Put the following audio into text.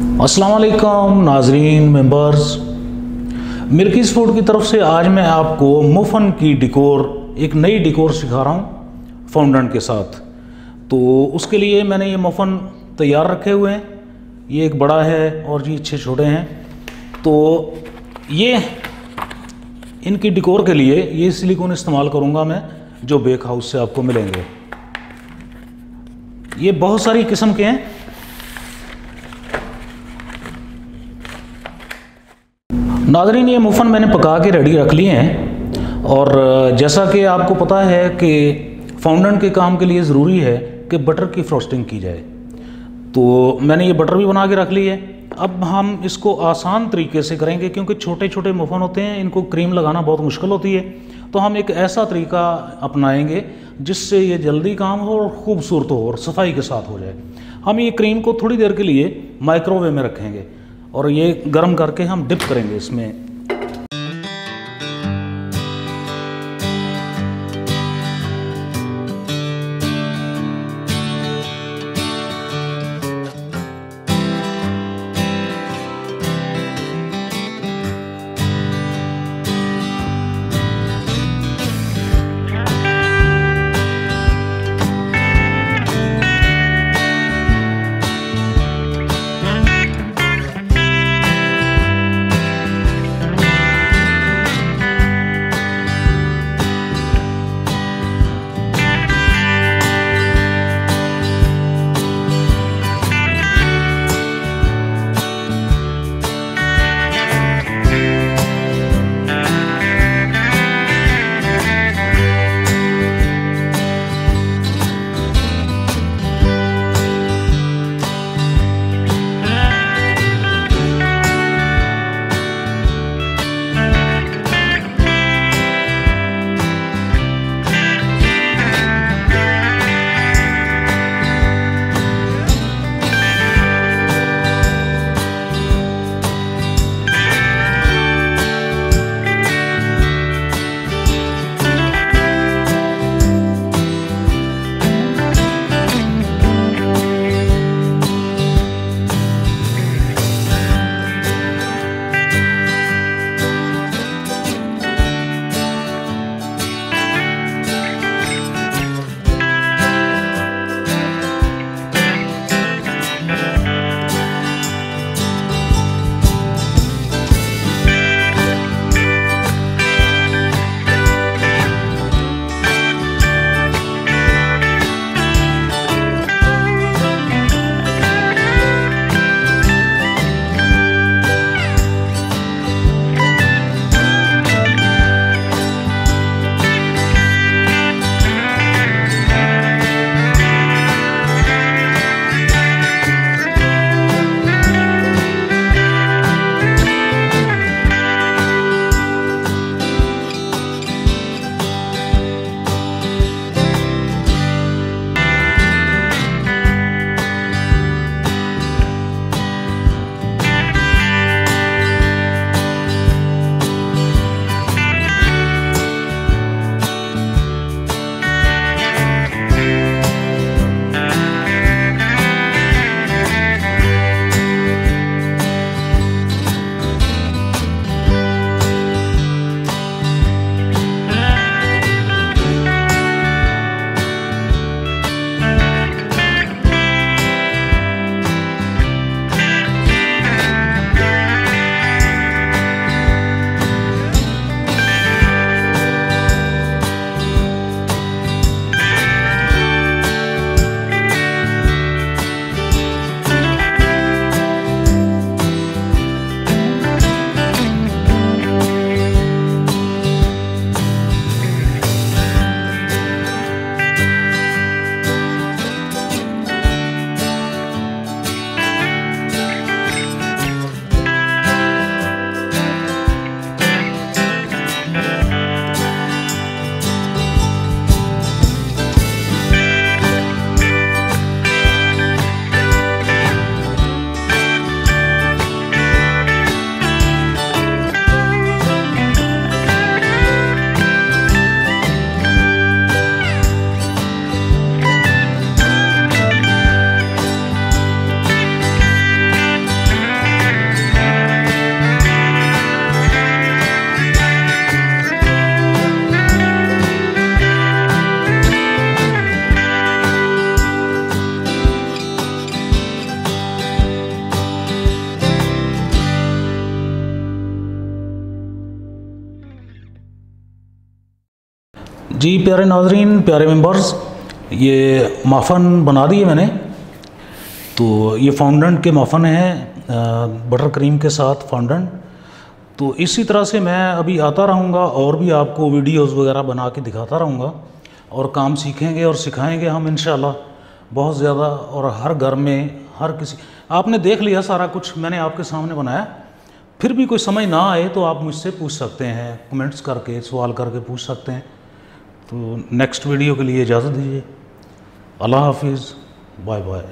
अस्सलाम वालेकुम नाजरीन मेंबर्स, मिल्कीज़ फूड की तरफ से आज मैं आपको मुफ़न की डिकोर, एक नई डिकोर सिखा रहा हूँ फॉन्डेंट के साथ। तो उसके लिए मैंने ये मुफ़न तैयार रखे हुए हैं। ये एक बड़ा है और ये 6 छोटे हैं। तो ये इनकी डिकोर के लिए ये सिलिकॉन इस्तेमाल करूँगा मैं, जो बेक हाउस से आपको मिलेंगे। ये बहुत सारी किस्म के हैं। नाज़रीन, ये मुफ़न मैंने पका के रेडी रख लिए हैं। और जैसा कि आपको पता है कि फॉन्डेंट के काम के लिए ज़रूरी है कि बटर की फ्रोस्टिंग की जाए, तो मैंने ये बटर भी बना के रख ली है। अब हम इसको आसान तरीके से करेंगे, क्योंकि छोटे छोटे मुफ़न होते हैं, इनको क्रीम लगाना बहुत मुश्किल होती है। तो हम एक ऐसा तरीका अपनाएंगे जिससे ये जल्दी काम हो और ख़ूबसूरत हो और सफाई के साथ हो जाए। हम ये क्रीम को थोड़ी देर के लिए माइक्रोवेव में रखेंगे और ये गर्म करके हम डिप करेंगे इसमें। जी प्यारे नाजरीन, प्यारे मेंबर्स, ये माफ़न बना दिए मैंने। तो ये फॉन्डेंट के माफ़न हैं बटर क्रीम के साथ फॉन्डेंट। तो इसी तरह से मैं अभी आता रहूँगा और भी आपको वीडियोस वगैरह बना के दिखाता रहूँगा और काम सीखेंगे और सिखाएंगे हम इंशाल्लाह बहुत ज़्यादा। और हर घर में हर किसी, आपने देख लिया सारा कुछ मैंने आपके सामने बनाया, फिर भी कोई समझ ना आए तो आप मुझसे पूछ सकते हैं, कमेंट्स करके सवाल करके पूछ सकते हैं। तो नेक्स्ट वीडियो के लिए इजाज़त दीजिए। अल्लाह हाफिज़, बाय बाय।